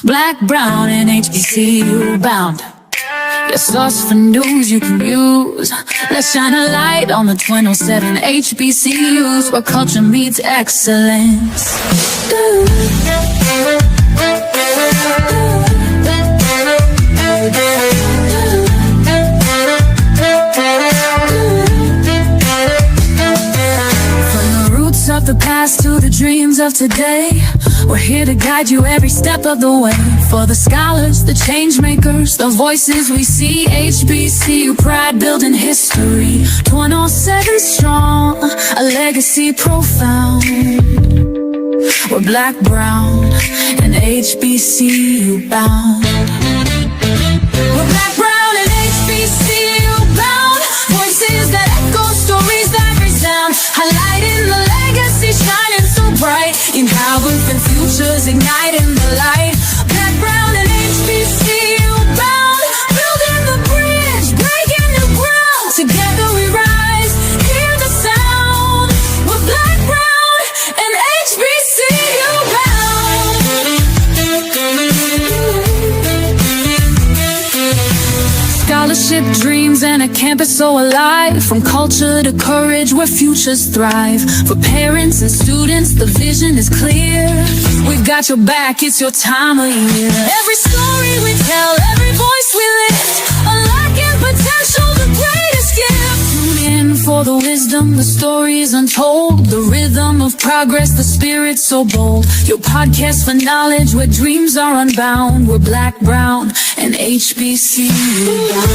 Black, brown, and HBCU bound. Your source for news you can use. Let's shine a light on the 207 HBCUs, where culture meets excellence. Of the past to the dreams of today, we're here to guide you every step of the way. For the scholars, the change makers, the voices we see. HBCU pride building history, 207 strong, a legacy profound. We're black, brown, and HBCU bound. We're black, brown, and HBCU bound. Voices that echo, stories that resound, highlighting the legacy, shining so bright. Empowered and futures igniting the light. Black, brown, and HBCU bound. Building the bridge, breaking new ground. Together we rise, hear the sound. We're black, brown, and HBCU bound. Scholarship, dreams, and a campus so alive. From culture to courage, where futures thrive. For parents and students, the vision is clear. We've got your back, it's your time of year. Every story we tell, every voice we lift, unlocking potential, the greatest gift. Tune in for the wisdom, the stories untold, the rhythm of progress, the spirit so bold. Your podcast for knowledge, where dreams are unbound. We're black, brown, and HBCU bound.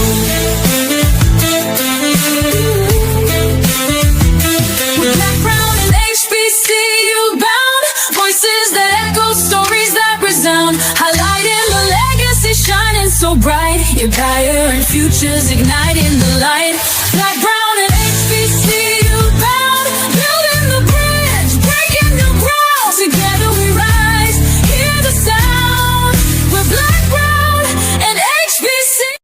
We're black, brown, and HBCU bound. Voices that echo, stories that resound, highlighting the legacy, shining so bright. Empire and futures igniting the light. Black, brown, and HBCU bound. Building the bridge, breaking new ground. Together we rise, hear the sound. We're black, brown, and HBCU.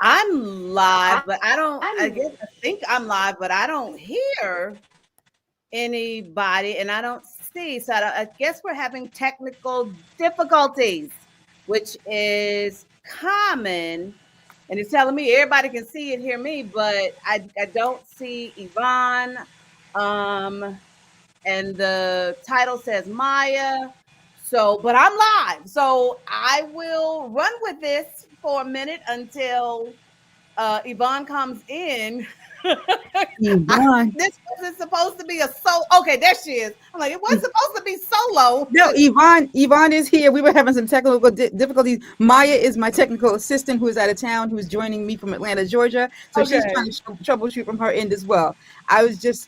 I'm live, but I think I'm live, but I don't hear anybody and I don't see. So I guess we're having technical difficulties, which is common. And it's telling me everybody can see and hear me, but I don't see Yvonne. And the title says Maya. So, but I'm live. So I will run with this for a minute until Yvonne comes in. Yvonne. This wasn't supposed to be a solo. Okay, there she is. I'm like, it wasn't supposed to be solo. No, Yvonne is here. We were having some technical difficulties. Maya is my technical assistant who is out of town, who is joining me from Atlanta, Georgia. So she's trying to troubleshoot from her end as well. I was just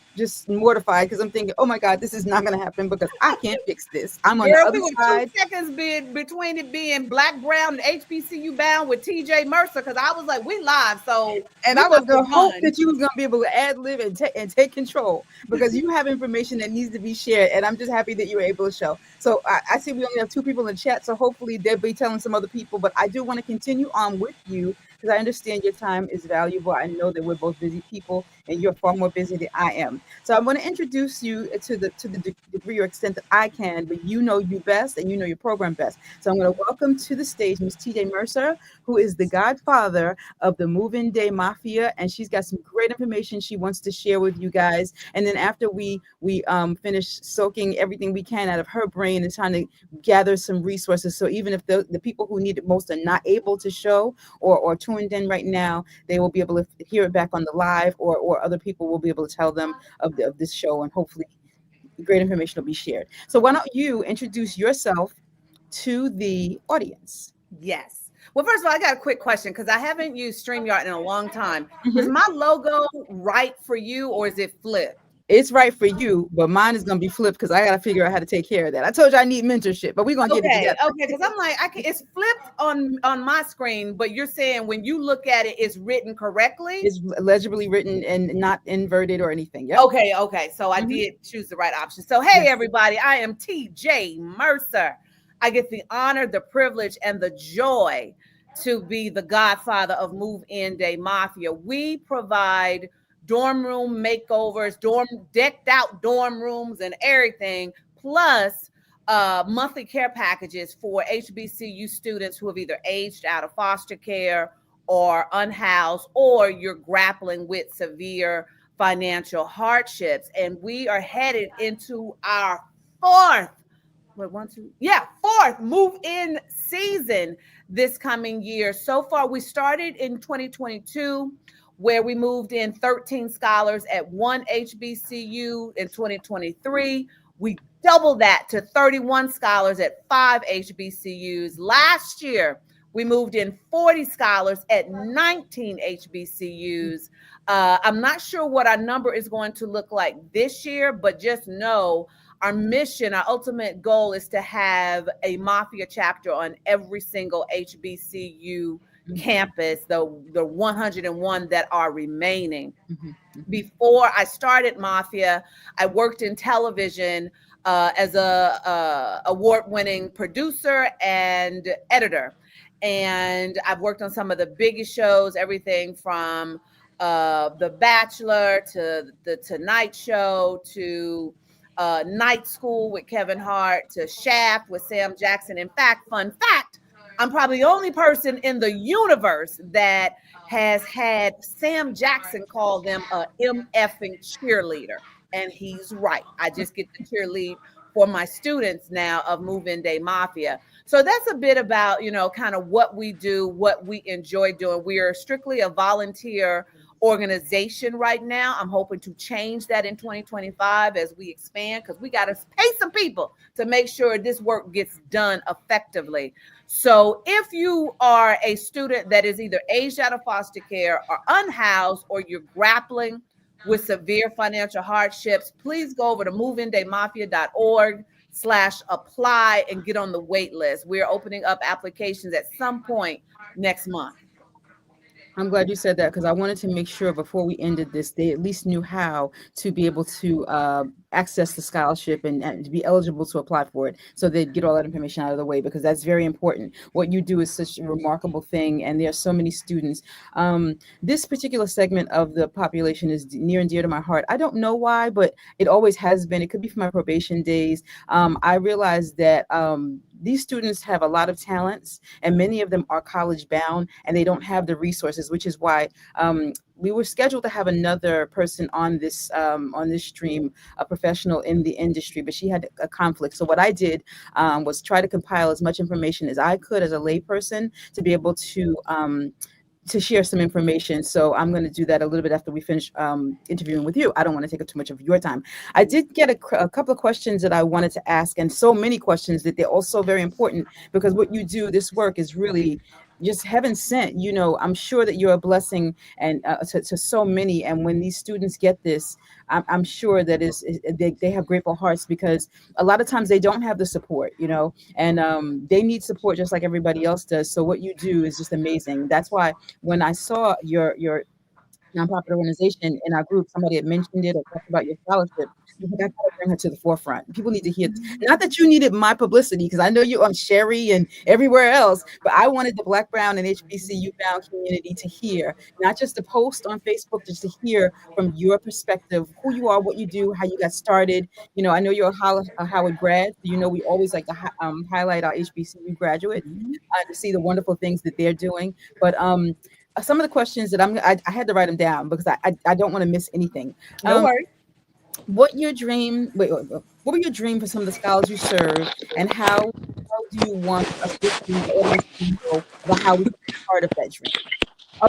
mortified because I'm thinking, oh my God, this is not going to happen because I can't fix this. I'm on the other side. 2 seconds between it being black, brown, and HBCU bound with TeeJ Mercer because I was like, we live. So, and I was going to hope that you was going to be able to ad lib and take control because you have information that needs to be shared. And I'm just happy that you were able to show. So I see we only have 2 people in the chat. So hopefully they'll be telling some other people. But I do want to continue on with you because I understand your time is valuable. I know that we're both busy people, and you're far more busy than I am. So I'm going to introduce you to the degree or extent that I can, but you know you best, and you know your program best. So I'm going to welcome to the stage Miss TeeJ Mercer, who is the godfather of the Move-In Day Mafia, and she's got some great information she wants to share with you guys. And then after we finish soaking everything we can out of her brain and trying to gather some resources, so even if the people who need it most are not able to show or tuned in right now, they will be able to hear it back on the live, or other people will be able to tell them of this show, and hopefully great information will be shared. So why don't you introduce yourself to the audience? Yes. Well, first of all, I got a quick question because I haven't used StreamYard in a long time. Is Mhm. my logo right for you or is it flipped? It's right for you, but mine is going to be flipped because I got to figure out how to take care of that. I told you I need mentorship, but we're going to get it Okay, together. okay, because I'm like, it's flipped on my screen, but you're saying when you look at it, it's written correctly. It's legibly written and not inverted or anything. Yep. Okay, okay, so I Mhm. did choose the right option. So, hey, Yes. everybody, I am TeeJ Mercer. I get the honor, the privilege, and the joy to be the godfather of Move-In Day Mafia. We provide dorm room makeovers, dorm decked out dorm rooms, and everything, plus monthly care packages for HBCU students who have either aged out of foster care or unhoused, or you're grappling with severe financial hardships. And we are headed into our fourth, fourth move in season this coming year. So far, we started in 2022, where we moved in 13 scholars at one HBCU. In 2023, we doubled that to 31 scholars at 5 HBCUs. Last year, we moved in 40 scholars at 19 HBCUs. I'm not sure what our number is going to look like this year, but just know our mission, our ultimate goal is to have a Mafia chapter on every single HBCU campus, the 101 that are remaining. Before I started Mafia, I worked in television as a award-winning producer and editor. And I've worked on some of the biggest shows, everything from The Bachelor to The Tonight Show to Night School with Kevin Hart to Shaft with Sam Jackson. In fact, fun fact, I'm probably the only person in the universe that has had Sam Jackson call them a MFing cheerleader. And he's right. I just get to cheerlead for my students now of Move-In Day Mafia. So that's a bit about, kind of what we do, what we enjoy doing. We are strictly a volunteer organization right now. I'm hoping to change that in 2025 as we expand, because we got to pay some people to make sure this work gets done effectively. So if you are a student that is either aged out of foster care or unhoused, or you're grappling with severe financial hardships, please go over to moveindayMafia.org/apply and get on the wait list. We're opening up applications at some point next month. I'm glad you said that because I wanted to make sure before we ended this, they at least knew how to be able to access the scholarship and to be eligible to apply for it. So they'd get all that information out of the way, because that's very important. What you do is such a remarkable thing, and there are so many students. This particular segment of the population is near and dear to my heart. I don't know why, but it always has been. It could be from my probation days. I realized that these students have a lot of talents, and many of them are college bound, and they don't have the resources, which is why we were scheduled to have another person on this stream, a professional in the industry, but she had a conflict. So what I did was try to compile as much information as I could as a layperson to be able to share some information. So I'm going to do that a little bit after we finish interviewing with you. I don't want to take up too much of your time. I did get a couple of questions that I wanted to ask, and so many questions that they're also very important, because what you do, this work is really just heaven sent. I'm sure that you're a blessing and to so many. And when these students get this, I'm sure that they have grateful hearts, because a lot of times they don't have the support, and they need support just like everybody else does. So what you do is just amazing. That's why when I saw your nonprofit organization in our group, somebody had mentioned it or talked about your scholarship. I think I gotta bring her to the forefront. People need to hear. Not that you needed my publicity, because I know you're on Sherry and everywhere else, but I wanted the Black, Brown, and HBCU bound community to hear, not just to post on Facebook, just to hear from your perspective, who you are, what you do, how you got started. You know, I know you're a Howard grad, so you know we always like to highlight our HBCU graduates to see the wonderful things that they're doing. But some of the questions that I had to write them down because I don't want to miss anything. No worries. What were your dream for some of the scholars you serve, and how do you want us listening to the audience to know about how we can be part of that dream?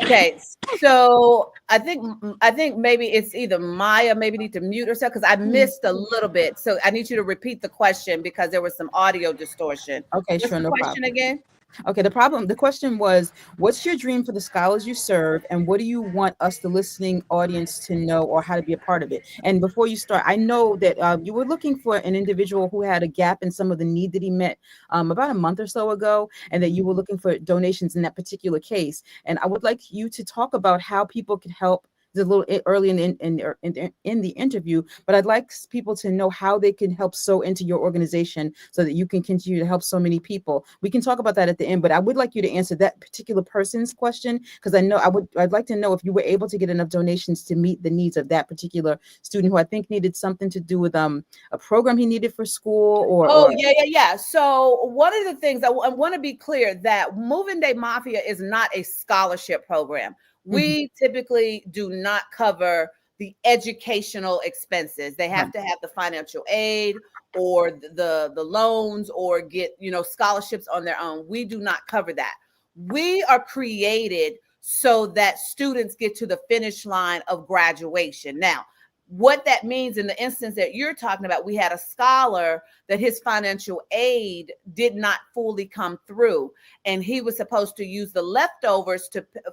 Okay, so I think maybe it's either Maya maybe need to mute herself because I missed a little bit. So I need you to repeat the question because there was some audio distortion. Okay, What's sure, the no question problem. again? Okay, the question was, what's your dream for the scholars you serve, and what do you want us, the listening audience, to know, or how to be a part of it? And before you start, I know that you were looking for an individual who had a gap in some of the need that he met about a month or so ago, and that you were looking for donations in that particular case. And I would like you to talk about how people can help. It's a little early in the interview, but I'd like people to know how they can help sow into your organization so that you can continue to help so many people. We can talk about that at the end, but I would like you to answer that particular person's question, because I'd like to know if you were able to get enough donations to meet the needs of that particular student who I think needed something to do with a program he needed for school Yeah. So one of the things I want to be clear that Moving Day Mafia is not a scholarship program. We typically do not cover the educational expenses. They have to have the financial aid or the loans or get, scholarships on their own. We do not cover that. We are created so that students get to the finish line of graduation. Now, what that means in the instance that you're talking about, we had a scholar that his financial aid did not fully come through, and he was supposed to use the leftovers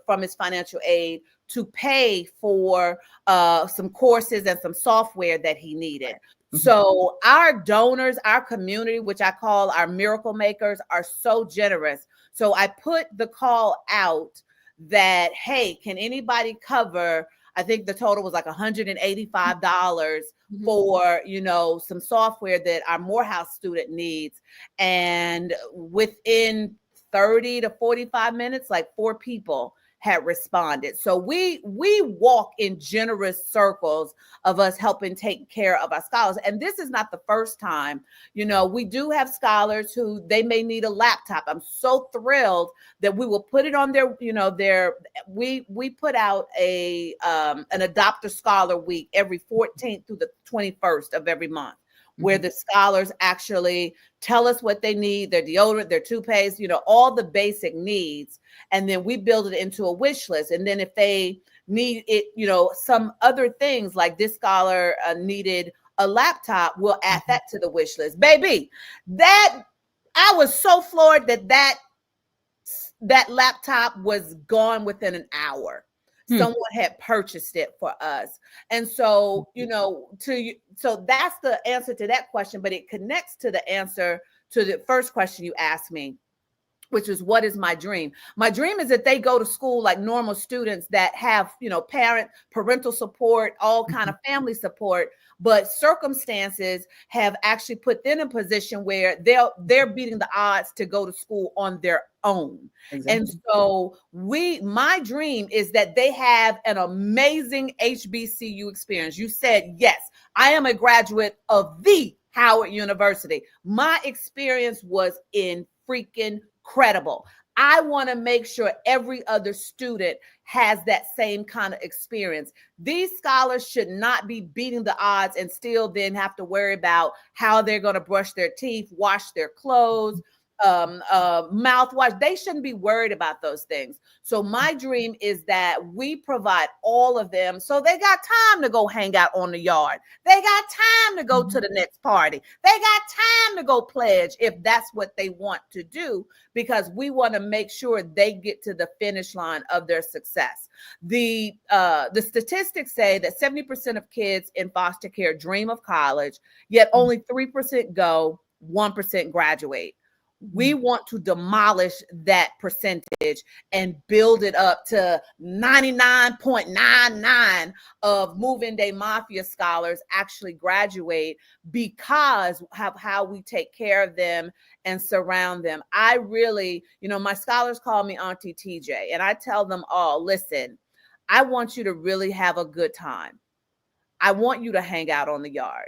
from his financial aid to pay for some courses and some software that he needed. So our donors, our community, which I call our miracle makers, are so generous. So I put the call out that, hey, can anybody cover, I think the total was like $185 for, some software that our Morehouse student needs. And within 30 to 45 minutes, like 4 people had responded. So we walk in generous circles of us helping take care of our scholars. And this is not the first time. We do have scholars who they may need a laptop. I'm so thrilled that we will put it on we put out an Adopt a Scholar week every 14th through the 21st of every month, where the scholars actually tell us what they need, their deodorant, their toothpaste, all the basic needs. And then we build it into a wish list. And then if they need it, some other things like this scholar needed a laptop, we'll add that to the wish list. Baby, I was so floored that laptop was gone within an hour. Someone had purchased it for us. And so, so that's the answer to that question, but it connects to the answer to the first question you asked me, which is, what is my dream? My dream is that they go to school like normal students that have, parental support, all kind of family support, but circumstances have actually put them in a position where they're beating the odds to go to school on their own. Exactly. And so my dream is that they have an amazing HBCU experience. You said, yes, I am a graduate of the Howard University. My experience was freaking incredible. I want to make sure every other student has that same kind of experience. These scholars should not be beating the odds and still then have to worry about how they're going to brush their teeth, wash their clothes, mouthwash. They shouldn't be worried about those things. So my dream is that we provide all of them so they got time to go hang out on the yard. They got time to go to the next party. They got time to go pledge if that's what they want to do, because we want to make sure they get to the finish line of their success. The statistics say that 70% of kids in foster care dream of college, yet only 3% go, 1% graduate. We want to demolish that percentage and build it up to 99.99 of Move-In Day Mafia scholars actually graduate because of how we take care of them and surround them. I really, my scholars call me Auntie TeeJ, and I tell them all, listen, I want you to really have a good time. I want you to hang out on the yard.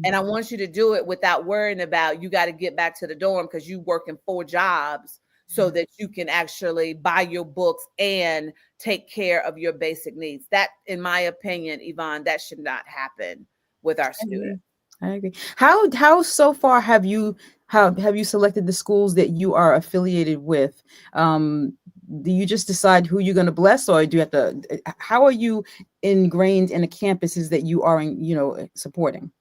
And I want you to do it without worrying about you got to get back to the dorm because you working 4 jobs so that you can actually buy your books and take care of your basic needs. That, in my opinion, Yvonne, that should not happen with our students. I agree. How so far have you selected the schools that you are affiliated with? Do you just decide who you're going to bless, or do you have to? How are you ingrained in the campuses that you are supporting?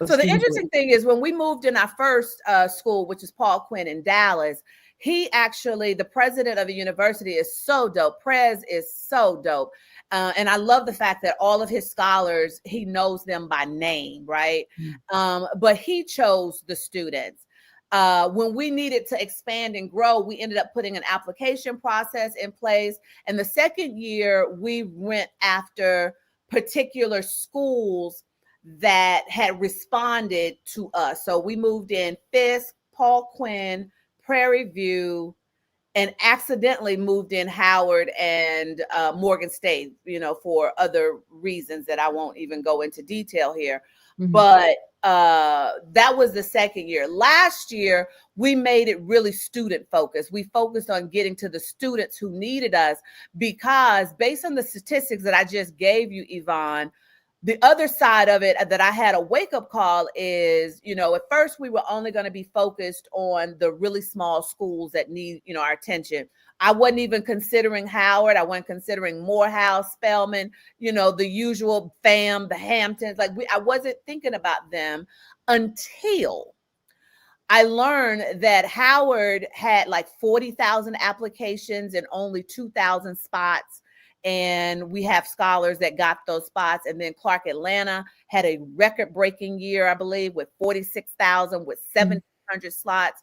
So the interesting thing is when we moved in our first school, which is Paul Quinn in Dallas, he actually, the president of the university is so dope. Prez is so dope. And I love the fact that all of his scholars, he knows them by name, right? But he chose the students. When we needed to expand and grow, we ended up putting an application process in place. And the second year, we went after particular schools that had responded to us. So we moved in Fisk, Paul Quinn, Prairie View, and accidentally moved in Howard and Morgan State, for other reasons that I won't even go into detail here. But that was the second year. Last year, we made it really student focused. We focused on getting to the students who needed us because based on the statistics that I just gave you, Yvonne, the other side of it that I had a wake-up call is, at first we were only going to be focused on the really small schools that need, our attention. I wasn't even considering Howard. I wasn't considering Morehouse, Spelman, the usual FAM, the Hamptons. I wasn't thinking about them until I learned that Howard had 40,000 applications and only 2,000 spots. And we have scholars that got those spots. And then Clark Atlanta had a record-breaking year, I believe, with 46,000 with 1,700 slots.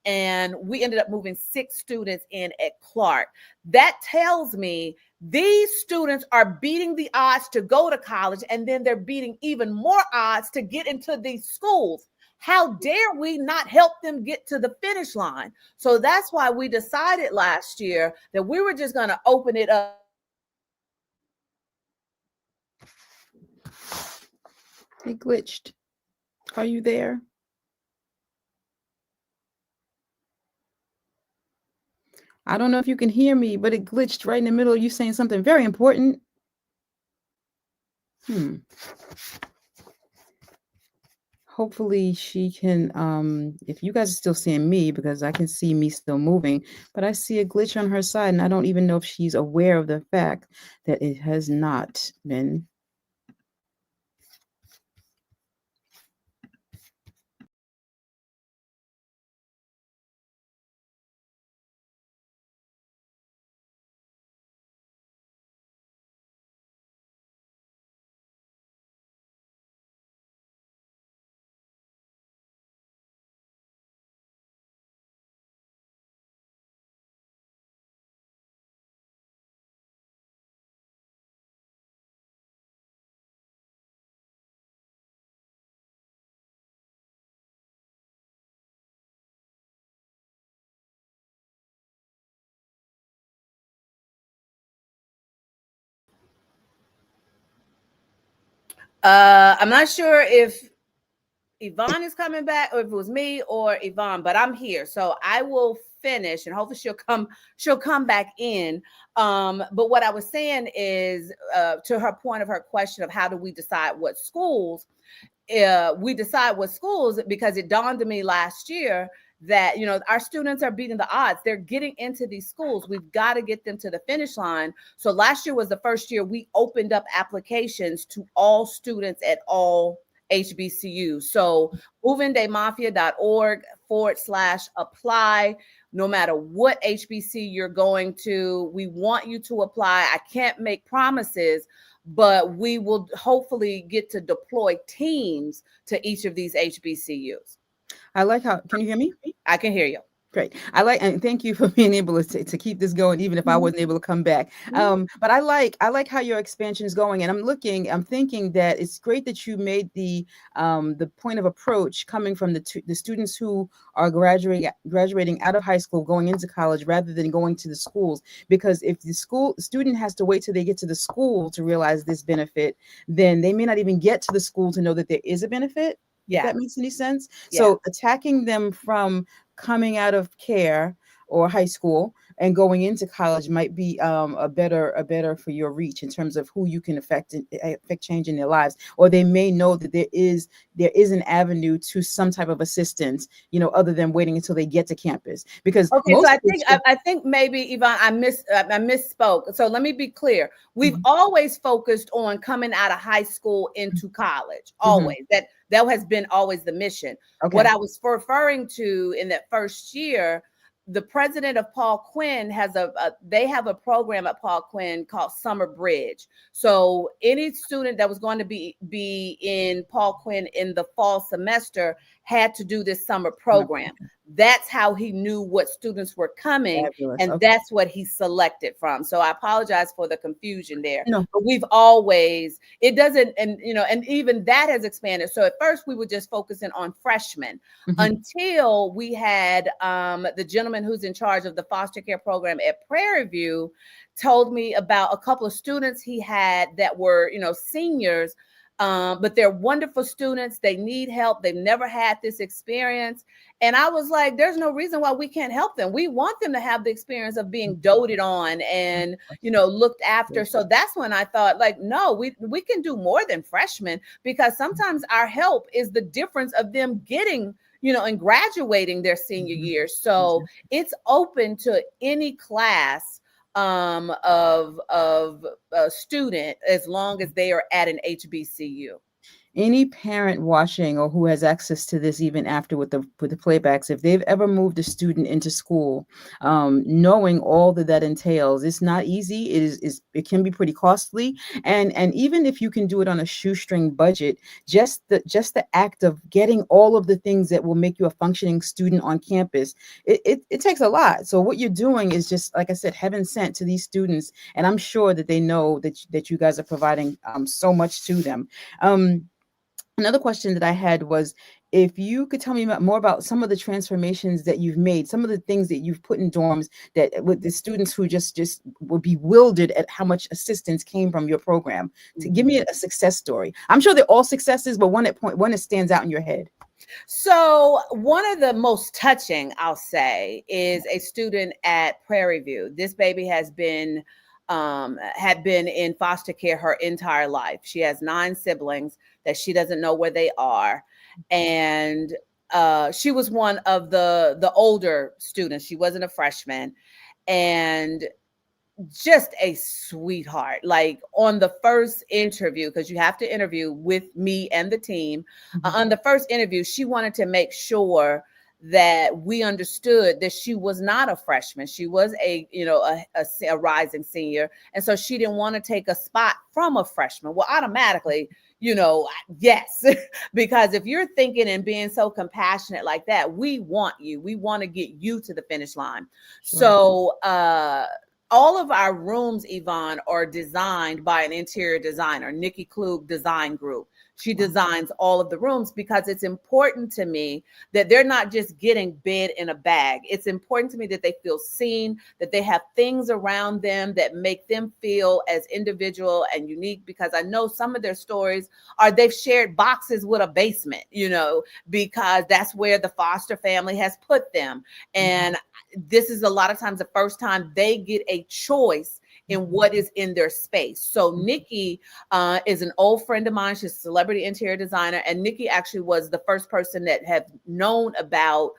And we ended up moving 6 students in at Clark. That tells me these students are beating the odds to go to college, and then they're beating even more odds to get into these schools. How dare we not help them get to the finish line? So that's why we decided last year that we were just going to open it up. It glitched. Are you there? I don't know if you can hear me, but it glitched right in the middle of you saying something very important. Hopefully she can, if you guys are still seeing me, because I can see me still moving, but I see a glitch on her side, and I don't even know if she's aware of the fact that it has not been. I'm not sure if Yvonne is coming back or if it was me or Yvonne, but I'm here. So I will finish and hopefully she'll come back in. But what I was saying is to her point of her question of how do we decide what schools, we decide what schools because it dawned on me last year that, our students are beating the odds. They're getting into these schools. We've got to get them to the finish line. So last year was the first year we opened up applications to all students at all HBCU. So moveindaymafia.org/apply. No matter what HBC you're going to, we want you to apply. I can't make promises, but we will hopefully get to deploy teams to each of these HBCUs. I like how, can you hear me? I can hear you. Great. And thank you for being able to keep this going, even if I wasn't able to come back. But I like how your expansion is going, and I'm thinking that it's great that you made the point of approach coming from the students who are graduating out of high school, going into college, rather than going to the schools. Because if the student has to wait till they get to the school to realize this benefit, then they may not even get to the school to know that there is a benefit. If that makes any sense. So attacking them from coming out of care or high school and going into college might be a better for your reach in terms of who you can affect change in their lives. Or they may know that there is an avenue to some type of assistance, other than waiting until they get to campus. Because so I think maybe, Yvonne, I misspoke. So let me be clear. We've always focused on coming out of high school into college. Always. That has been always the mission. Okay. What I was referring to in that first year, the president of Paul Quinn they have a program at Paul Quinn called Summer Bridge. So any student that was going to be in Paul Quinn in the fall semester had to do this summer program. That's how he knew what students were coming. Fabulous. And that's what he selected from. So I apologize for the confusion there. No. But we've always, it doesn't, and even that has expanded. So at first we were just focusing on freshmen until we had the gentleman who's in charge of the foster care program at Prairie View told me about a couple of students he had that were, seniors, but they're wonderful students. They need help. They've never had this experience. And I was like, there's no reason why we can't help them. We want them to have the experience of being doted on and, looked after. So that's when I thought, like, no, we can do more than freshmen, because sometimes our help is the difference of them getting, and graduating their senior year. So it's open to any class of a student, as long as they are at an HBCU. Any parent watching or who has access to this, even after with the playbacks, if they've ever moved a student into school, knowing all that entails, it's not easy. It can be pretty costly, and even if you can do it on a shoestring budget, just the act of getting all of the things that will make you a functioning student on campus, it takes a lot. So what you're doing is just, like I said, heaven sent to these students, and I'm sure that they know that you guys are providing so much to them. Another question that I had was, if you could tell me more about some of the transformations that you've made, some of the things that you've put in dorms that with the students who just were bewildered at how much assistance came from your program. To give me a success story. I'm sure they're all successes, but one that stands out in your head. So one of the most touching, I'll say, is a student at Prairie View. This baby had been in foster care her entire life. She has 9 siblings that she doesn't know where they are. And she was one of the older students. She wasn't a freshman. And just a sweetheart. Like, on the first interview, because you have to interview with me and the team, on the first interview, she wanted to make sure that we understood that she was not a freshman. She was a rising senior. And so she didn't want to take a spot from a freshman. Well, automatically, yes, because if you're thinking and being so compassionate like that, we want you. We want to get you to the finish line. Sure. So all of our rooms, Yvonne, are designed by an interior designer, Nikki Klug Design Group. She designs all of the rooms, because it's important to me that they're not just getting bed in a bag. It's important to me that they feel seen, that they have things around them that make them feel as individual and unique, because I know some of their stories are they've shared boxes with a basement, because that's where the foster family has put them. And this is a lot of times the first time they get a choice in what is in their space. So Nikki is an old friend of mine. She's a celebrity interior designer. And Nikki actually was the first person that had known about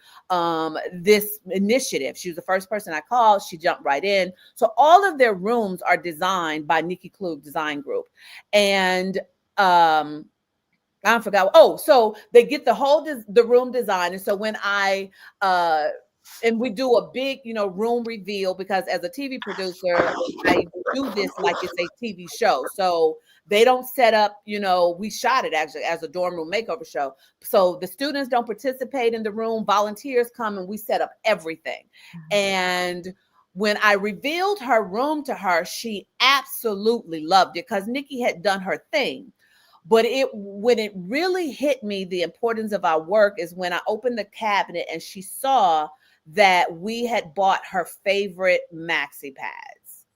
this initiative. She was the first person I called. She jumped right in. So all of their rooms are designed by Nikki Klug Design Group. And I forgot. Oh, so they get the room design. And so when and we do a big, room reveal, because as a TV producer, I do this like it's a TV show. So they don't set up, we shot it actually as a dorm room makeover show. So the students don't participate in the room, volunteers come and we set up everything. And when I revealed her room to her, she absolutely loved it because Nikki had done her thing. But when it really hit me, the importance of our work is when I opened the cabinet and she saw that we had bought her favorite maxi pads,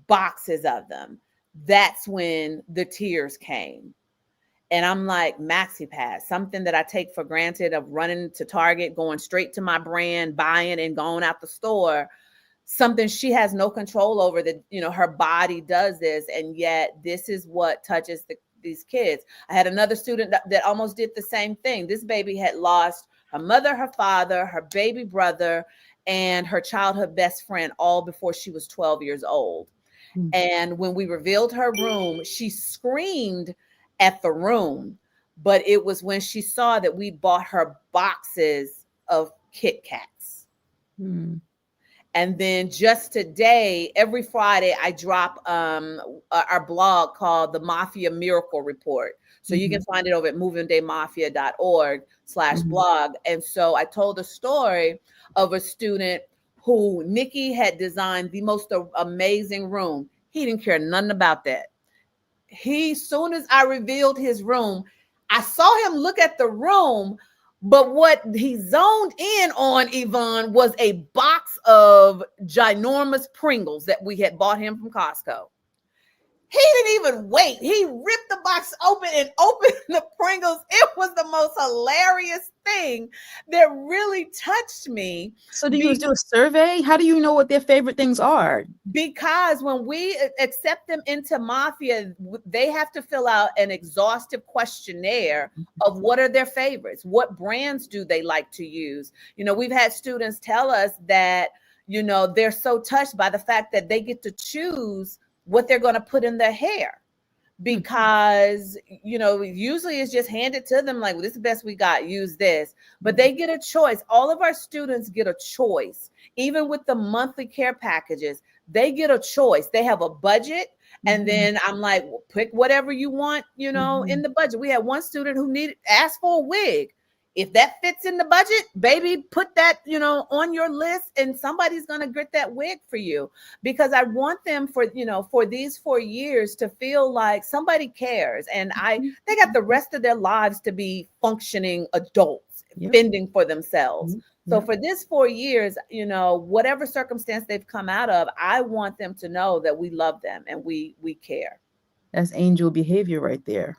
boxes of them. That's when the tears came. And I'm like, maxi pads, something that I take for granted of running to Target, going straight to my brand, buying and going out the store, something she has no control over, that, her body does this. And yet this is what touches these kids. I had another student that almost did the same thing. This baby had lost her mother, her father, her baby brother, and her childhood best friend all before she was 12 years old. Mm-hmm. And when we revealed her room, she screamed at the room, but it was when she saw that we bought her boxes of Kit Kats. Mm-hmm. And then just today, every Friday, I drop our blog called the Mafia Miracle Report. So you can find it over at movingdaymafia.org/blog. And so I told a story of a student who Nikki had designed the most amazing room. He didn't care nothing about that. Soon as I revealed his room, I saw him look at the room. But what he zoned in on, Yvonne, was a box of ginormous Pringles that we had bought him from Costco. He didn't even wait. He ripped the box open and opened the Pringles. It was the most hilarious thing that really touched me. So do you do a survey? How do you know what their favorite things are? Because when we accept them into Mafia, they have to fill out an exhaustive questionnaire of what are their favorites. What brands do they like to use? We've had students tell us that, they're so touched by the fact that they get to choose what they're going to put in their hair, because, usually it's just handed to them like, well, this is the best we got, use this, but they get a choice. All of our students get a choice. Even with the monthly care packages, they get a choice. They have a budget. And then I'm like, well, pick whatever you want, in the budget. We had one student who asked for a wig. If that fits in the budget, baby, put that, on your list, and somebody's going to get that wig for you, because I want them for these 4 years to feel like somebody cares. And they got the rest of their lives to be functioning adults, fending for themselves. So for this 4 years, whatever circumstance they've come out of, I want them to know that we love them and we care. That's angel behavior right there.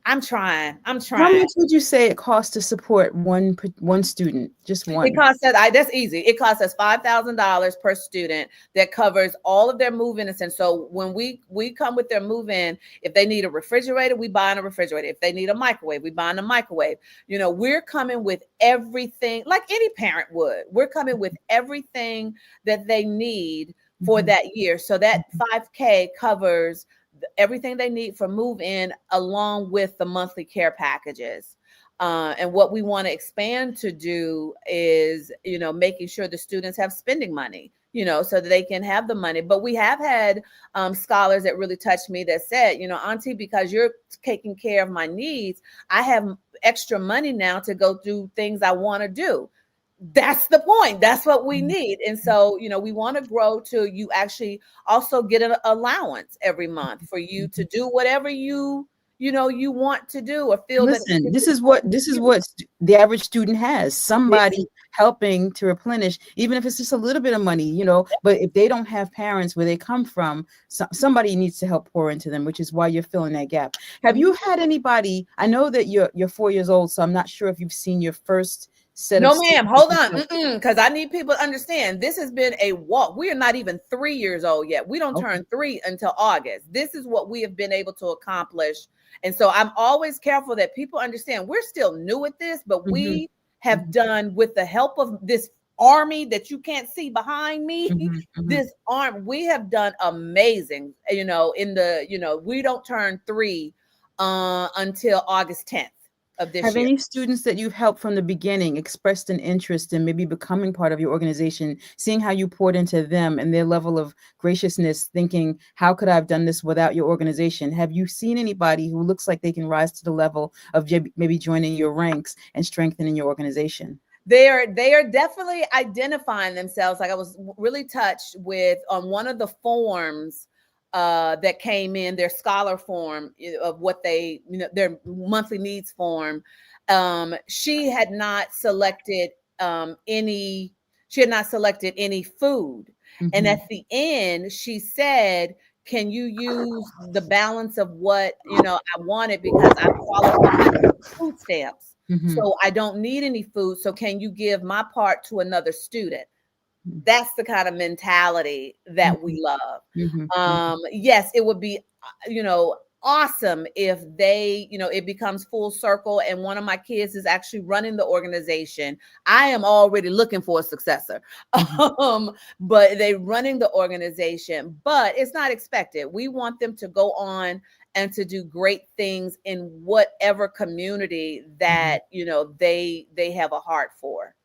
I'm trying. How much would you say it costs to support one student? Just one. It costs us, that's easy. It costs us $5,000 per student. That covers all of their move-in. And so when we come with their move-in, if they need a refrigerator, we buy a refrigerator. If they need a microwave, we buy a microwave. We're coming with everything like any parent would. We're coming with everything that they need for that year. So that $5,000 covers everything they need for move-in, along with the monthly care packages. And what we want to expand to do is, making sure the students have spending money, so that they can have the money. But we have had scholars that really touched me that said, Auntie, because you're taking care of my needs, I have extra money now to go do things I want to do. That's the point. That's what we need. And so, we want to grow to you actually also get an allowance every month for you to do whatever you want to do or feel. Listen, this is what the average student has. Somebody helping to replenish, even if it's just a little bit of money, but if they don't have parents where they come from, somebody needs to help pour into them, which is why you're filling that gap. Have you had anybody, I know that you're 4 years old, so I'm not sure if you've seen your first No, ma'am. Hold on. Because I need people to understand this has been a walk. We are not even 3 years old yet. We don't turn 3 until August. This is what we have been able to accomplish. And so I'm always careful that people understand we're still new at this, but we have done, with the help of this army that you can't see behind me, this arm, we have done amazing, we don't turn 3 until August 10th. of this Have year. any students that you've helped from the beginning expressed an interest in maybe becoming part of your organization, seeing how you poured into them and their level of graciousness, thinking, how could I have done this without your organization? Have you seen anybody who looks like they can rise to the level of maybe joining your ranks and strengthening your organization? They are definitely identifying themselves. Like I was really touched with on one of the forms that came in, their scholar form of what they, their monthly needs form. She had not selected any. She had not selected any food, and at the end, she said, "Can you use the balance of what I wanted because I qualify for food stamps?" So I don't need any food. So can you give my part to another student? That's the kind of mentality that we love. Yes, it would be, awesome if they, it becomes full circle and one of my kids is actually running the organization. I am already looking for a successor. But they running the organization, but it's not expected. We want them to go on and to do great things in whatever community that, they have a heart for.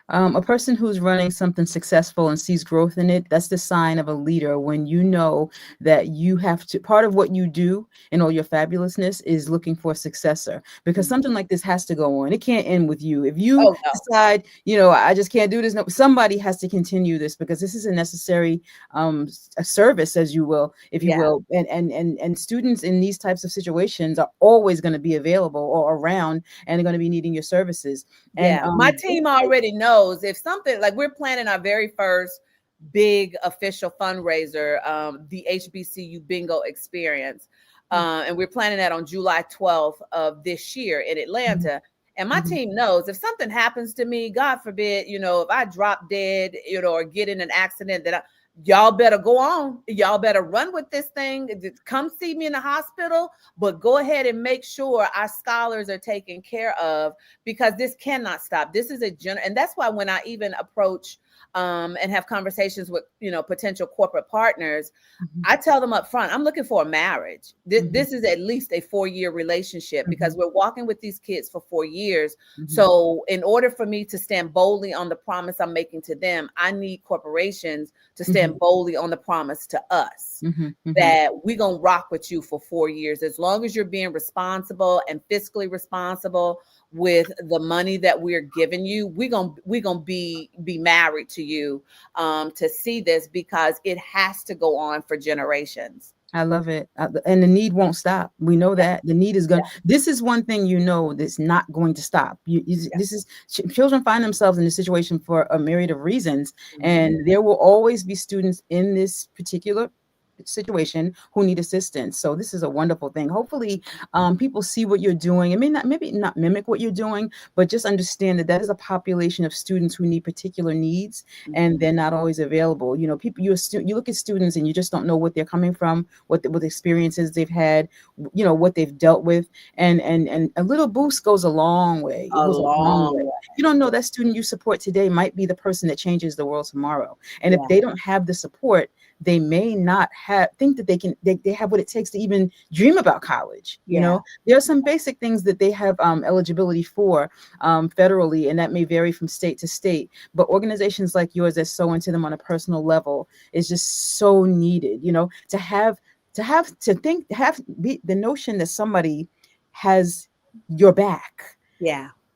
A person who's running something successful and sees growth in it, that's the sign of a leader. When you know that you have to, part of what you do in all your fabulousness is looking for a successor, because something like this has to go on. It can't end with you. If you decide, I just can't do this, no, somebody has to continue this, because this is a necessary a service, as you will, if you will. And students in these types of situations are always going to be available or around, and they're going to be needing your services. And my team already knows if something, like we're planning our very first big official fundraiser, the HBCU bingo experience. And we're planning that on July 12th of this year in Atlanta. And my team knows if something happens to me, God forbid, if I drop dead, or get in an accident, that y'all better go on. Y'all better run with this thing. Come see me in the hospital, but go ahead and make sure our scholars are taken care of, because this cannot stop. This is and that's why when I even approach and have conversations with, potential corporate partners, I tell them up front, I'm looking for a marriage. This is at least a 4-year relationship, because we're walking with these kids for 4 years. So in order for me to stand boldly on the promise I'm making to them, I need corporations to stand boldly on the promise to us that we're going to rock with you for 4 years. As long as you're being responsible and fiscally responsible with the money that we're giving you, we're gonna be married to you to see this, because it has to go on for generations. I love it. And the need won't stop. We know that the need is going. This is one thing, that's not going to stop. This is, children find themselves in this situation for a myriad of reasons, and there will always be students in this particular situation who need assistance. So this is a wonderful thing. Hopefully people see what you're doing. It may not, maybe not mimic what you're doing, but just understand that that is a population of students who need particular needs, and they're not always available. People, you look at students and you just don't know what they're coming from, what experiences they've had, what they've dealt with, and a little boost goes a long way. It goes a long way. You don't know that student you support today might be the person that changes the world tomorrow. And if they don't have the support, they may not think that they have what it takes to even dream about college. There are some basic things that they have eligibility for federally, and that may vary from state to state, but organizations like yours that sow into them on a personal level is just so needed. To be the notion that somebody has your back.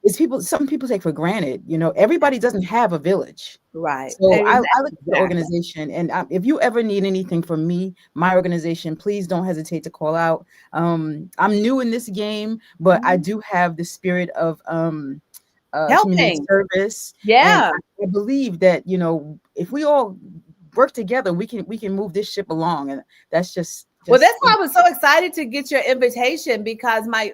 Some people take for granted. Everybody doesn't have a village. Right. So I look at the organization, and if you ever need anything from me, my organization, please don't hesitate to call out. I'm new in this game, but I do have the spirit of community service. And I believe that, if we all work together, we can move this ship along. And that's just well, that's why I was so excited to get your invitation, because my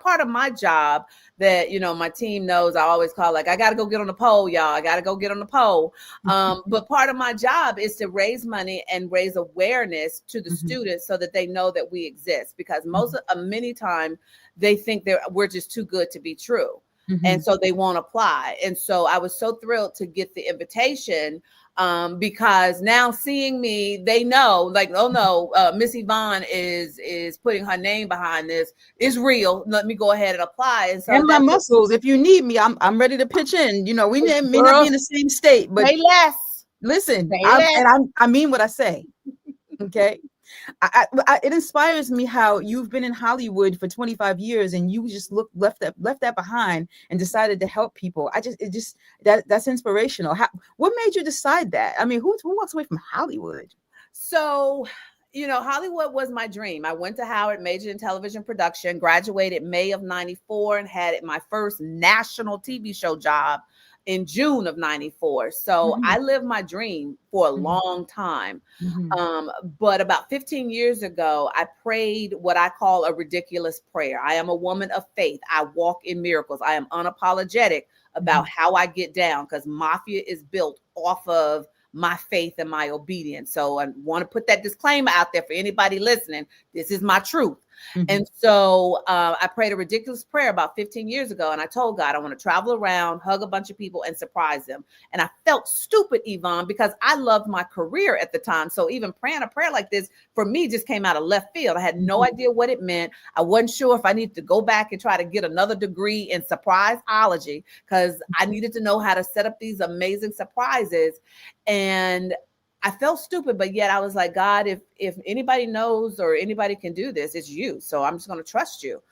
part of my job that, my team knows, I always call, like, I got to go get on the pole, y'all. I got to go get on the pole. But part of my job is to raise money and raise awareness to the students so that they know that we exist, because many times they think we're just too good to be true. And so they won't apply. And so I was so thrilled to get the invitation because now seeing me, they know, like, oh no, Miss Yvonne is putting her name behind this. It's real. Let me go ahead and apply. And so and my muscles, if you need me, I'm ready to pitch in. You know, we may not be in the same state, but say less. Listen, Say less. I mean what I say. Okay. It inspires me how you've been in Hollywood for 25 years and you just left that behind and decided to help people. That's inspirational. What made you decide that? I mean, who walks away from Hollywood? So, you know, Hollywood was my dream. I went to Howard, majored in television production, graduated May of 94 and had my first national TV show job in June of 94. So I lived my dream for a long time. But about 15 years ago, I prayed what I call a ridiculous prayer. I am a woman of faith. I walk in miracles. I am unapologetic about how I get down because Mafia is built off of my faith and my obedience. So I want to put that disclaimer out there for anybody listening. This is my truth. And so I prayed a ridiculous prayer about 15 years ago. And I told God, I want to travel around, hug a bunch of people and surprise them. And I felt stupid, Yvonne, because I loved my career at the time. So even praying a prayer like this for me just came out of left field. I had no idea what it meant. I wasn't sure if I needed to go back and try to get another degree in surpriseology because I needed to know how to set up these amazing surprises. And I felt stupid, but yet I was like, God, if anybody knows or anybody can do this, it's you. So I'm just going to trust you.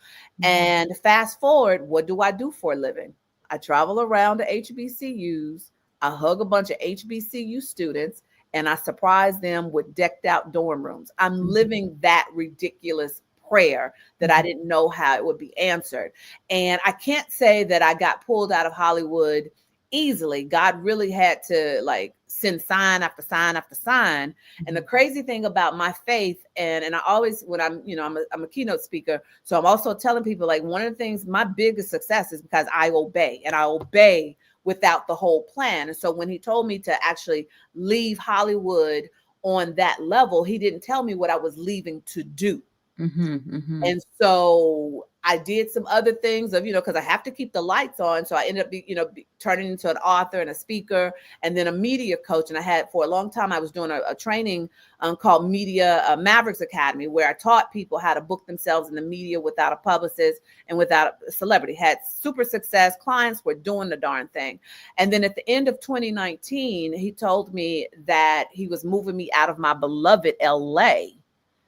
And fast forward, what do I do for a living? I travel around to HBCUs. I hug a bunch of HBCU students and I surprise them with decked out dorm rooms. I'm living that ridiculous prayer that I didn't know how it would be answered. And I can't say that I got pulled out of Hollywood easily. God really had to like send sign after sign after sign. And the crazy thing about my faith, and I always, when I'm a keynote speaker, so I'm also telling people like one of the things, my biggest success is because I obey, and I obey without the whole plan. And so when he told me to actually leave Hollywood on that level, he didn't tell me what I was leaving to do. And so I did some other things of, because I have to keep the lights on. So I ended up, turning into an author and a speaker and then a media coach. And I had for a long time, I was doing a training called Media Mavericks Academy, where I taught people how to book themselves in the media without a publicist and without a celebrity. Had super success. Clients were doing the darn thing. And then at the end of 2019, he told me that he was moving me out of my beloved LA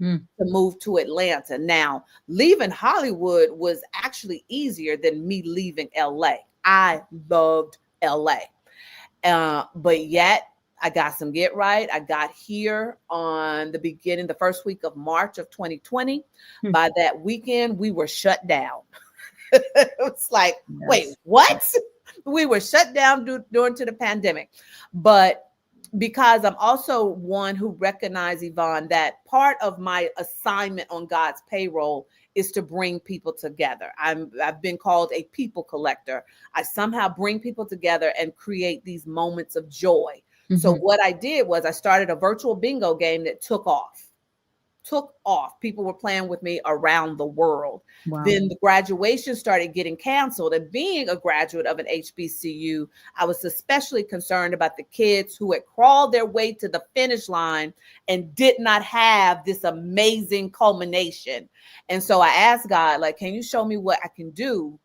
to move to Atlanta. Now, leaving Hollywood was actually easier than me leaving LA. I loved LA. But yet I got some get right. I got here on the first week of March of 2020. By that weekend, we were shut down. It was like, wait, what? We were shut down during the pandemic. But because I'm also one who recognizes, Yvonne, that part of my assignment on God's payroll is to bring people together. I've been called a people collector. I somehow bring people together and create these moments of joy. So what I did was I started a virtual bingo game that took off. People were playing with me around the world. Wow. Then the graduation started getting canceled. And being a graduate of an HBCU, I was especially concerned about the kids who had crawled their way to the finish line and did not have this amazing culmination. And so I asked God, like, can you show me what I can do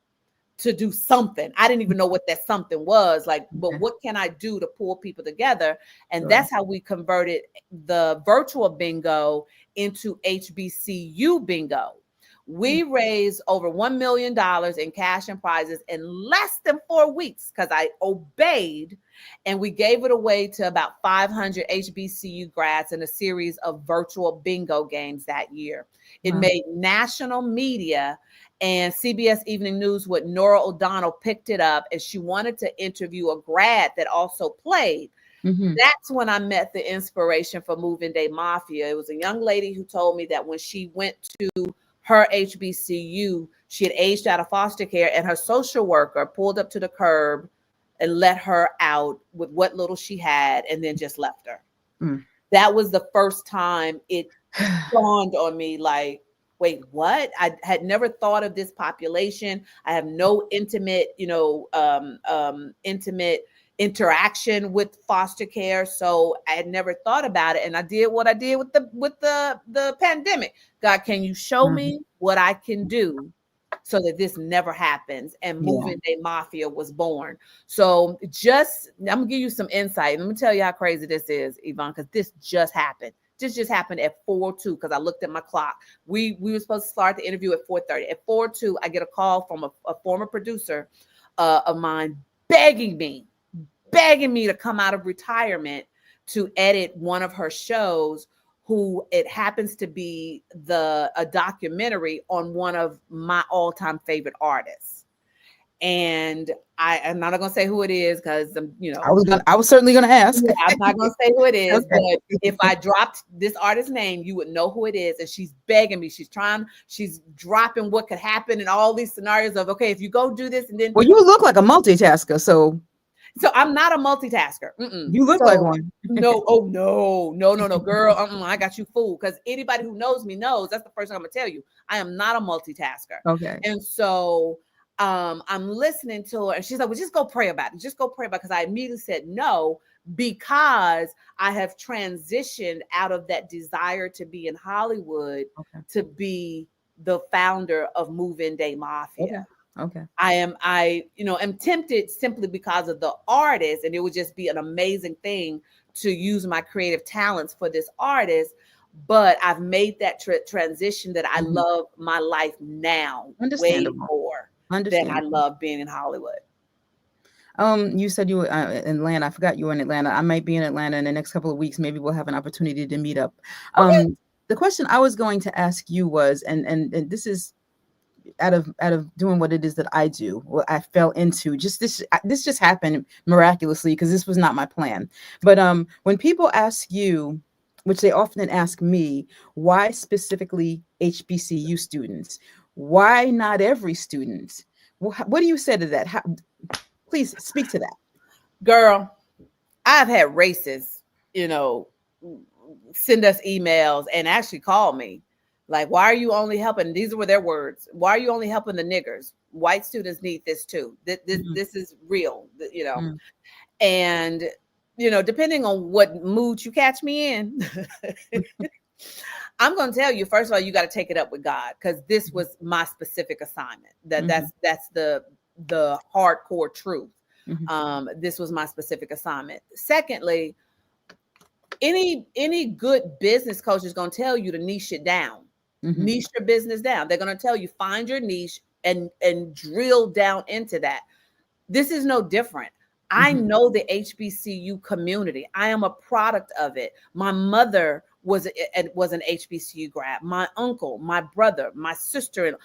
to do something? I didn't even know what that something was, like, but what can I do to pull people together? And that's how we converted the virtual bingo into HBCU bingo. We raised over $1 million in cash and prizes in less than 4 weeks because I obeyed, and we gave it away to about 500 HBCU grads in a series of virtual bingo games that year. It made national media, and CBS Evening News with Nora O'Donnell picked it up, and she wanted to interview a grad that also played. That's when I met the inspiration for Moving Day Mafia. It was a young lady who told me that when she went to her HBCU, she had aged out of foster care, and her social worker pulled up to the curb and let her out with what little she had and then just left her. That was the first time it dawned on me, like, wait, what? I had never thought of this population. I have no intimate, intimate interaction with foster care. So I had never thought about it. And I did what I did with the pandemic. God, can you show me what I can do so that this never happens? And Moving Day Mafia was born. So I'm gonna give you some insight. Let me tell you how crazy this is, Yvonne, because this just happened. This just happened at 4:02 because I looked at my clock. We were supposed to start the interview at 4:30. At 4:02, I get a call from a former producer of mine begging me to come out of retirement to edit one of her shows, who it happens to be a documentary on one of my all-time favorite artists. And I'm not going to say who it is because I was certainly going to ask. Yeah, I'm not going to say who it is, Okay. But if I dropped this artist's name, you would know who it is. And she's begging me. She's dropping what could happen in all these scenarios of, okay, if you go do this and then. Well, you look like a multitasker, so I'm not a multitasker. You look like one. No, girl. I got you fooled. Because anybody who knows me knows that's the first thing I'm gonna tell you. I am not a multitasker. Okay. And so I'm listening to her, and she's like, "Well, just go pray about it. Just go pray about it." Because I immediately said no, because I have transitioned out of that desire to be in Hollywood to be the founder of Move-In Day Mafia. Okay. I am tempted simply because of the artist, and it would just be an amazing thing to use my creative talents for this artist. But I've made that transition that I love my life now way more than I love being in Hollywood. You said you were in Atlanta. I forgot you were in Atlanta. I might be in Atlanta in the next couple of weeks. Maybe we'll have an opportunity to meet up. The question I was going to ask you was, and this is out of doing what it is that I do, what I fell into, this just happened miraculously because this was not my plan. But when people ask you, which they often ask me, why specifically HBCU students? Why not every student? What do you say to that? Please speak to that. Girl, I've had races, send us emails and actually call me. Like, why are you only helping? These were their words. Why are you only helping the niggers? White students need this too. This is real, And, depending on what mood you catch me in, I'm going to tell you, first of all, you got to take it up with God, because this was my specific assignment. That's the hardcore truth. This was my specific assignment. Secondly, any good business coach is going to tell you to niche it down. Niche your business down. They're going to tell you, find your niche and drill down into that. This is no different. I know the HBCU community. I am a product of it. My mother was an HBCU grad. My uncle, my brother, my sister,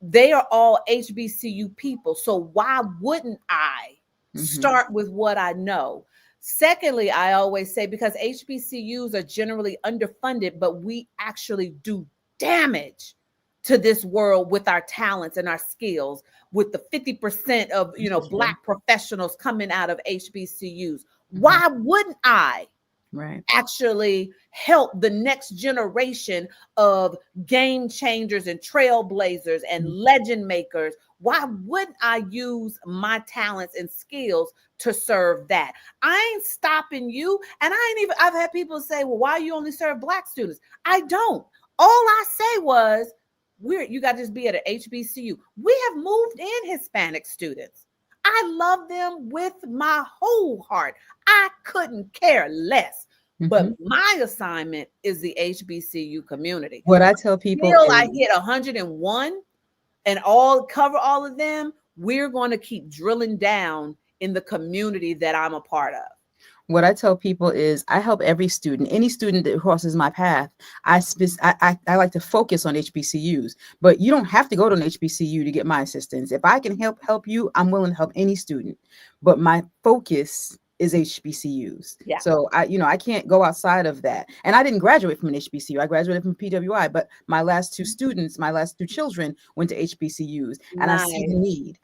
they are all HBCU people. So why wouldn't I start with what I know? Secondly, I always say, because HBCUs are generally underfunded, but we actually do damage to this world with our talents and our skills, with the 50% of Black professionals coming out of HBCUs. Why wouldn't I actually help the next generation of game changers and trailblazers and legend makers? Why wouldn't I use my talents and skills to serve that? I ain't stopping you. And I've had people say, well, why you only serve Black students? I don't. All I say was, you got to just be at an HBCU. We have moved in Hispanic students. I love them with my whole heart. I couldn't care less. But my assignment is the HBCU community. What I tell people, I hit 101 and cover all of them. We're going to keep drilling down in the community that I'm a part of. What I tell people is, I help every student, any student that crosses my path. I like to focus on HBCUs, but you don't have to go to an HBCU to get my assistance. If I can help you, I'm willing to help any student, but my focus is HBCUs. Yeah. So I can't go outside of that. And I didn't graduate from an HBCU. I graduated from PWI, but my last two children went to HBCUs. And I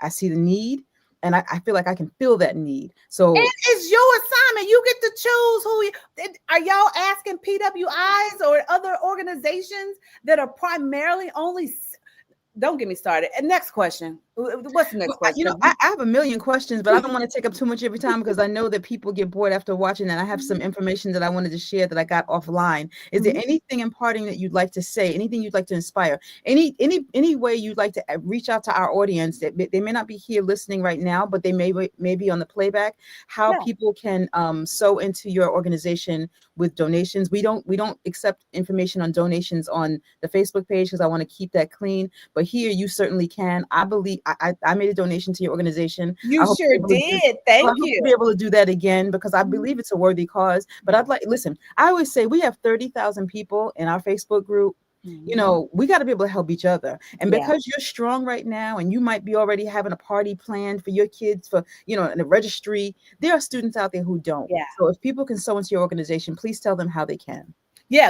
see the need. and I feel like I can fill that need. So it's your assignment. You get to choose who you are. Y'all asking PWIs or other organizations that are primarily only. Don't get me started. And next question. What's the next question? I have a million questions, but I don't want to take up too much of your time because I know that people get bored after watching, and I have some information that I wanted to share that I got offline. Is there anything imparting that you'd like to say? Anything you'd like to inspire? Any way you'd like to reach out to our audience that they may not be here listening right now, but they may be on the playback? How people can sow into your organization with donations? We don't accept information on donations on the Facebook page because I want to keep that clean. But here you certainly can. I believe I made a donation to your organization. You sure did. Thank you. To be able to do that again because I believe it's a worthy cause. But listen, I always say we have 30,000 people in our Facebook group. You know, we got to be able to help each other. And because you're strong right now and you might be already having a party planned for your kids for, in a registry, there are students out there who don't. So if people can sow into your organization, please tell them how they can.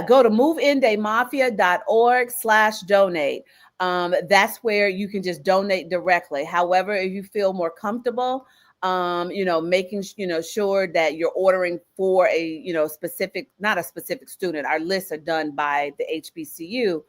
Go to moveindamafia.org/donate. That's where you can just donate directly. However, if you feel more comfortable, making sure that you're ordering for a not a specific student. Our lists are done by the HBCU.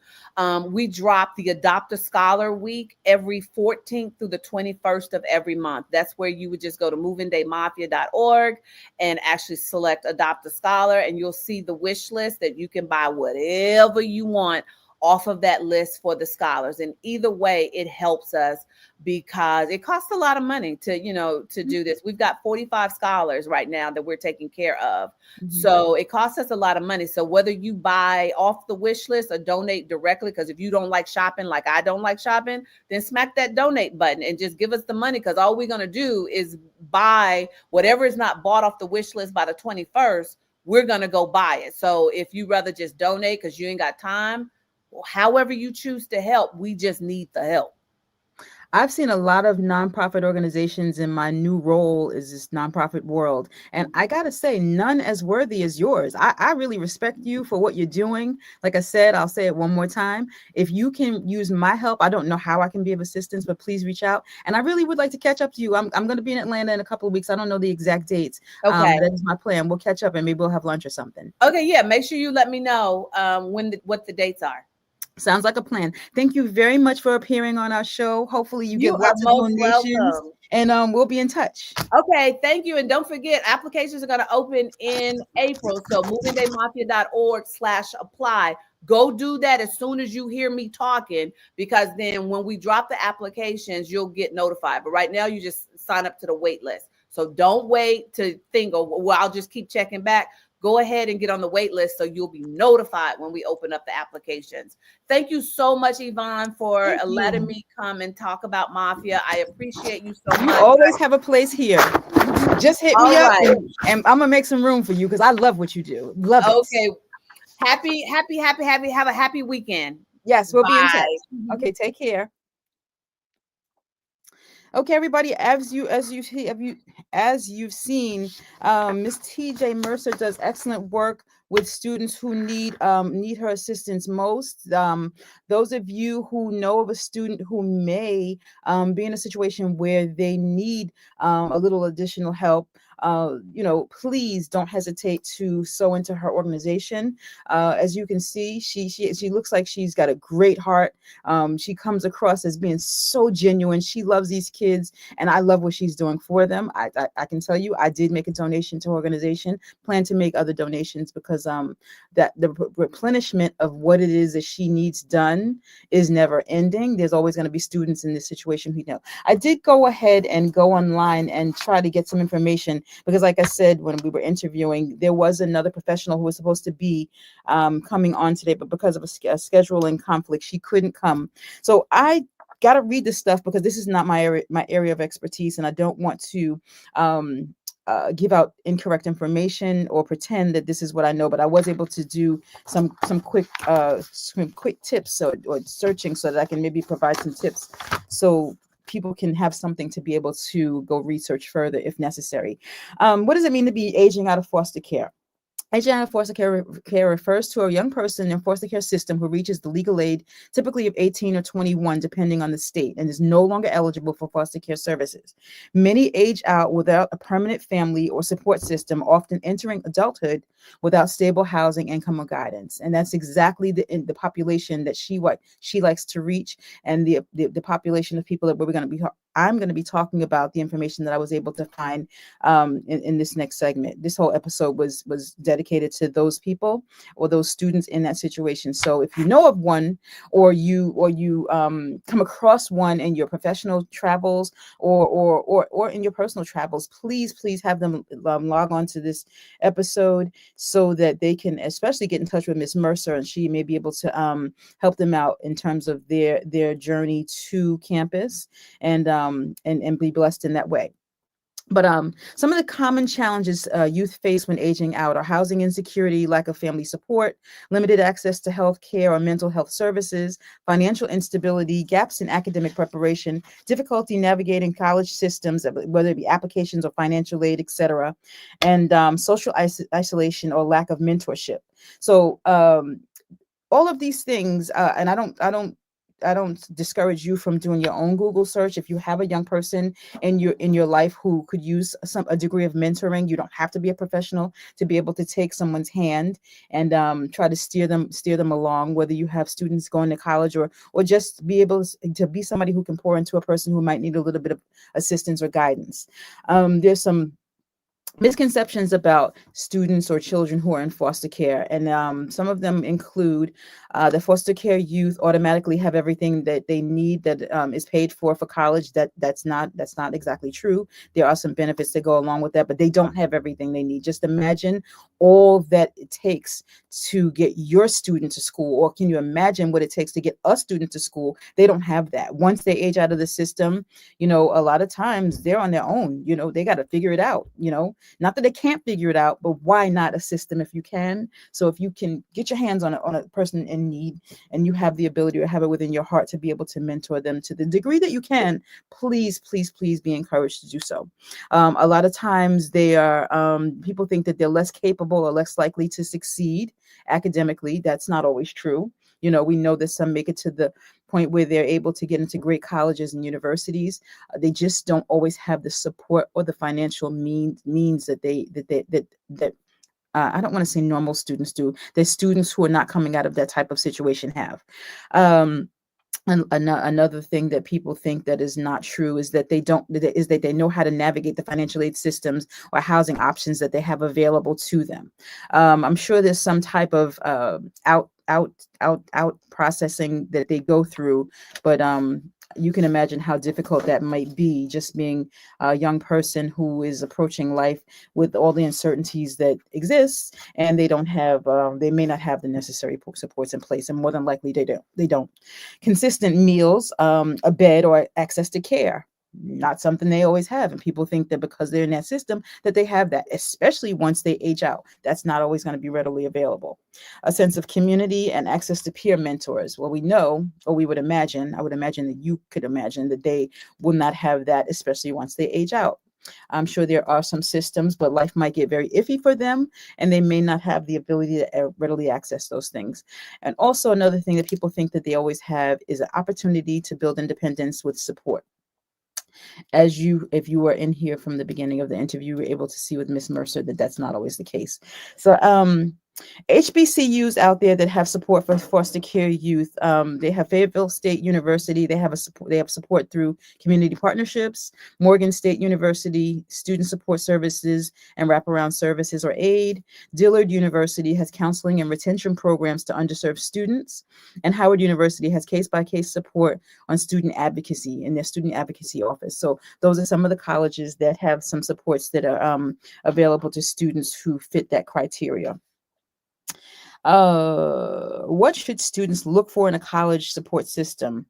We drop the Adopt a Scholar week every 14th through the 21st of every month. That's where you would just go to moveindamafia.org and actually select Adopt a Scholar, and you'll see the wish list that you can buy whatever you want off of that list for the scholars. And either way, it helps us because it costs a lot of money to do this. We've got 45 scholars right now that we're taking care of. So it costs us a lot of money. So whether you buy off the wish list or donate directly, because if you don't like shopping like I don't like shopping, then smack that donate button and just give us the money, because all we're going to do is buy whatever is not bought off the wish list by the 21st. We're going to go buy it. So if you rather just donate because you ain't got time, however you choose to help, we just need the help. I've seen a lot of nonprofit organizations in my new role is this nonprofit world. And I got to say, none as worthy as yours. I really respect you for what you're doing. Like I said, I'll say it one more time. If you can use my help, I don't know how I can be of assistance, but please reach out. And I really would like to catch up to you. I'm going to be in Atlanta in a couple of weeks. I don't know the exact dates. Okay. That is my plan. We'll catch up and maybe we'll have lunch or something. Okay. Yeah. Make sure you let me know what the dates are. Sounds like a plan. Thank you very much for appearing on our show. Hopefully you get lots of donations. Welcome. And we'll be in touch. Okay, thank you. And don't forget, applications are going to open in April. So moveindamafia.org/apply. Go do that as soon as you hear me talking, because then when we drop the applications, you'll get notified. But right now, you just sign up to the wait list. So don't wait to think, oh, well, I'll just keep checking back. Go ahead and get on the wait list so you'll be notified when we open up the applications. Thank you so much, Yvonne, for letting me come and talk about Mafia. I appreciate you so much. You always have a place here. Just hit me up and I'm going to make some room for you because I love what you do. Love it. Okay. Happy. Have a happy weekend. Yes, we'll be in touch. Okay, take care. Okay, everybody, as you've seen, Miss TeeJ Mercer does excellent work with students who need her assistance most. Those of you who know of a student who may be in a situation where they need a little additional help, please don't hesitate to sow into her organization. As you can see, she looks like she's got a great heart. She comes across as being so genuine. She loves these kids, and I love what she's doing for them. I can tell you, I did make a donation to her organization, plan to make other donations because that the replenishment of what it is that she needs done is never ending. There's always going to be students in this situation who know. I did go ahead and go online and try to get some information because, like I said, when we were interviewing, there was another professional who was supposed to be coming on today, but because of a scheduling conflict, she couldn't come. So I got to read this stuff because this is not my area of expertise, and I don't want to give out incorrect information or pretend that this is what I know. But I was able to do some quick tips or searching so that I can maybe provide some tips so people can have something to be able to go research further if necessary. What does it mean to be aging out of foster care? Aging out of foster care refers to a young person in foster care system who reaches the legal age, typically of 18 or 21, depending on the state, and is no longer eligible for foster care services. Many age out without a permanent family or support system, often entering adulthood without stable housing, income, or guidance. And that's exactly the population that she likes to reach, and the population of people that I'm going to be talking about the information that I was able to find in this next segment. This whole episode was dedicated to those people or those students in that situation. So if you know of one, or you come across one in your professional travels or in your personal travels, please have them log on to this episode so that they can especially get in touch with Miss Mercer, and she may be able to help them out in terms of their journey to campus and be blessed in that way. But some of the common challenges youth face when aging out are housing insecurity, lack of family support, limited access to health care or mental health services, financial instability, gaps in academic preparation, difficulty navigating college systems, whether it be applications or financial aid, etc., and social isolation or lack of mentorship. So all of these things, and I don't discourage you from doing your own Google search. If you have a young person in your life who could use a degree of mentoring, you don't have to be a professional to be able to take someone's hand and try to steer them along. Whether you have students going to college or just be able to be somebody who can pour into a person who might need a little bit of assistance or guidance. There's some misconceptions about students or children who are in foster care, and some of them include the foster care youth automatically have everything that they need that is paid for college. That's not exactly true. There are some benefits that go along with that, but they don't have everything they need. Just imagine all that it takes to get your student to school, or can you imagine what it takes to get a student to school? They don't have that. Once they age out of the system, a lot of times they're on their own. They got to figure it out. Not that they can't figure it out, but why not assist them if you can? So if you can get your hands on a person in need, and you have the ability to have it within your heart to be able to mentor them to the degree that you can, please be encouraged to do so. A lot of times people think that they're less capable or less likely to succeed academically. That's not always true. We know that some make it to the point where they're able to get into great colleges and universities. They just don't always have the support or the financial means that I don't want to say normal students do. There's students who are not coming out of that type of situation have. And another thing that people think that is not true is that they know how to navigate the financial aid systems or housing options that they have available to them. I'm sure there's some type of out processing that they go through, but you can imagine how difficult that might be, just being a young person who is approaching life with all the uncertainties that exist, and they may not have the necessary supports in place, and more than likely they don't. Consistent meals, a bed, or access to care, not something they always have. And people think that because they're in that system that they have that, especially once they age out. That's not always going to be readily available. A sense of community and access to peer mentors. Well, we know, or I would imagine that you could imagine that they will not have that, especially once they age out. I'm sure there are some systems, but life might get very iffy for them, and they may not have the ability to readily access those things. And also another thing that people think that they always have is an opportunity to build independence with support. If you were in here from the beginning of the interview, you were able to see with Miss Mercer that that's not always the case. So HBCUs out there that have support for foster care youth, they have Fayetteville State University. They have support through community partnerships. Morgan State University, student support services and wraparound services or aid. Dillard University has counseling and retention programs to underserved students, and Howard University has case-by-case support on student advocacy in their student advocacy office. So those are some of the colleges that have some supports that are available to students who fit that criteria. What should students look for in a college support system?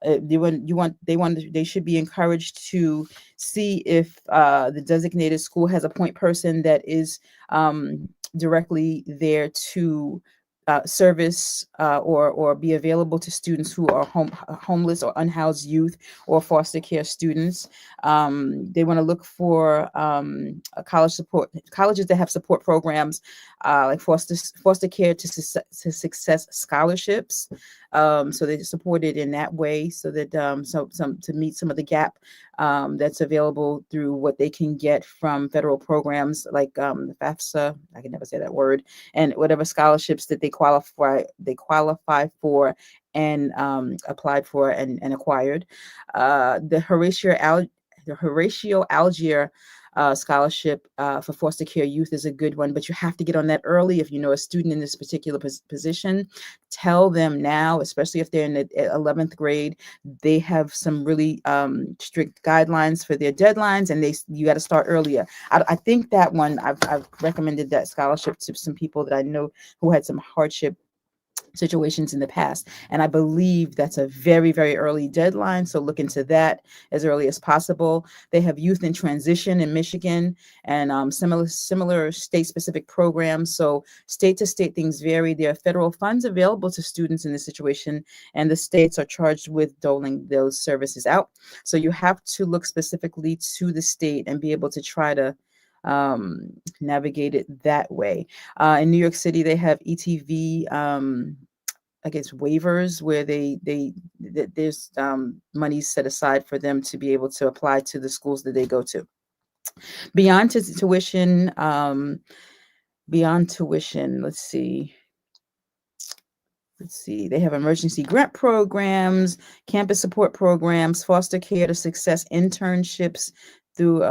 They should be encouraged to see if the designated school has a point person that is directly there to service or be available to students who are homeless or unhoused youth or foster care students. They want to look for colleges that have support programs like foster care to success scholarships. So they support it in that way, so that some to meet some of the gap that's available through what they can get from federal programs like FAFSA. I can never say that word, and whatever scholarships that they qualify for and applied for and acquired. The Horatio Algier scholarship for foster care youth is a good one, but you have to get on that early. If you know a student in this particular position, tell them now, especially if they're in the 11th grade. They have some really strict guidelines for their deadlines, and you got to start earlier. I think that one, I've recommended that scholarship to some people that I know who had some hardship situations in the past, and I believe that's a very, very early deadline, so look into that as early as possible. They have youth in transition in Michigan, and similar state-specific programs. So state to state things vary. There are federal funds available to students in this situation, and the states are charged with doling those services out. So you have to look specifically to the state and be able to try to navigate it that way. In New York City, they have ETV, I guess, waivers, where there's money set aside for them to be able to apply to the schools that they go to. Beyond tuition, let's see. They have emergency grant programs, campus support programs, foster care to success internships through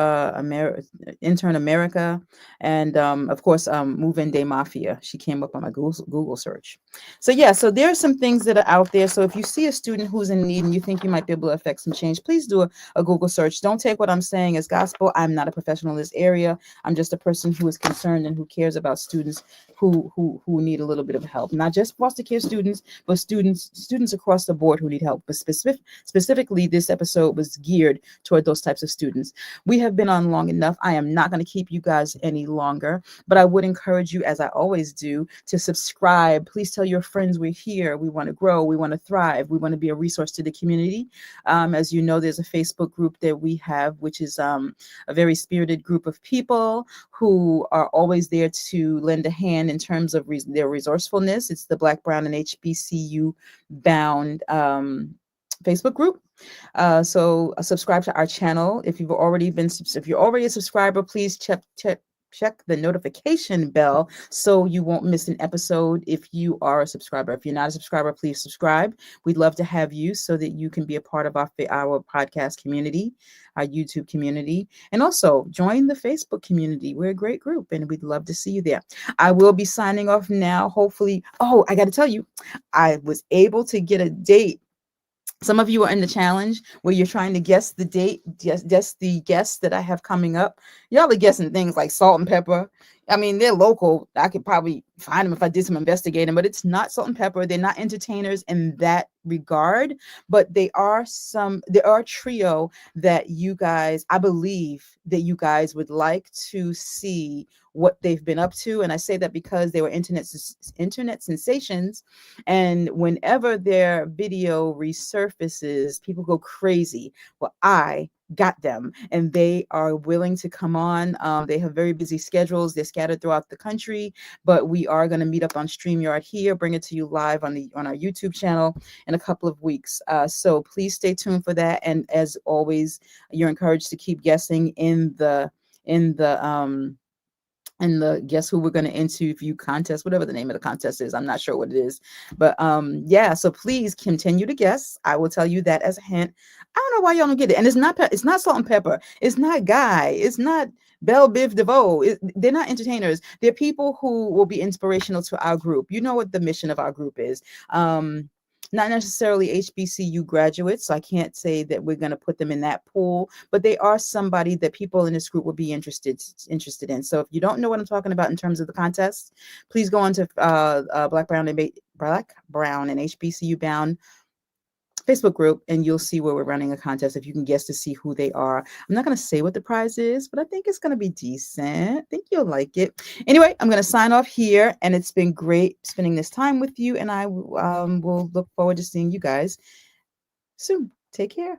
Intern America, and of course, Move-In Day Mafia. She came up on my Google search. So yeah, so there are some things that are out there. So if you see a student who's in need and you think you might be able to affect some change, please do a Google search. Don't take what I'm saying as gospel. I'm not a professional in this area. I'm just a person who is concerned and who cares about students who need a little bit of help. Not just foster care students, but students across the board who need help. But specifically, this episode was geared toward those types of students. We have been on long enough. I am not going to keep you guys any longer, but I would encourage you, as I always do, to subscribe. Please tell your friends we're here. We want to grow. We want to thrive. We want to be a resource to the community. As you know, there's a Facebook group that we have, which is a very spirited group of people who are always there to lend a hand in terms of their resourcefulness. It's the Black, Brown, and HBCU bound Facebook group. So subscribe to our channel. If you're already a subscriber, please check the notification bell so you won't miss an episode if you are a subscriber. If you're not a subscriber, please subscribe. We'd love to have you so that you can be a part of our podcast community, our YouTube community, and also join the Facebook community. We're a great group and we'd love to see you there. I will be signing off now. Hopefully, I got to tell you, I was able to get a date. Some of you are in the challenge where you're trying to guess the date, guess the guests that I have coming up. Y'all are guessing things like Salt and Pepper. I mean, they're local. I could probably find them if I did some investigating, but it's not Salt and Pepper. They're not entertainers in that regard, but they are a trio that I believe that you guys would like to see what they've been up to. And I say that because they were internet sensations. And whenever their video resurfaces, people go crazy. Well, I got them and they are willing to come on. They have very busy schedules. They're scattered throughout the country, but we are going to meet up on StreamYard here, bring it to you live on our YouTube channel in a couple of weeks. So please stay tuned for that. And as always, you're encouraged to keep guessing in the guess who we're going to interview contest, whatever the name of the contest is. I'm not sure what it is, but yeah, so please continue to guess. I will tell you that as a hint. I don't know why y'all don't get it. And it's not Salt and Pepper. It's not Guy. It's not Belle Biv DeVoe. They're not entertainers. They're people who will be inspirational to our group. You know what the mission of our group is. Not necessarily HBCU graduates, so I can't say that we're going to put them in that pool, but they are somebody that people in this group would be interested in. So if you don't know what I'm talking about in terms of the contest, please go on to Black, Brown, and HBCU bound Facebook group, and you'll see where we're running a contest. If you can guess to see who they are. I'm not going to say what the prize is, but I think it's going to be decent. I think you'll like it. Anyway, I'm going to sign off here, and it's been great spending this time with you, and I will look forward to seeing you guys soon. Take care.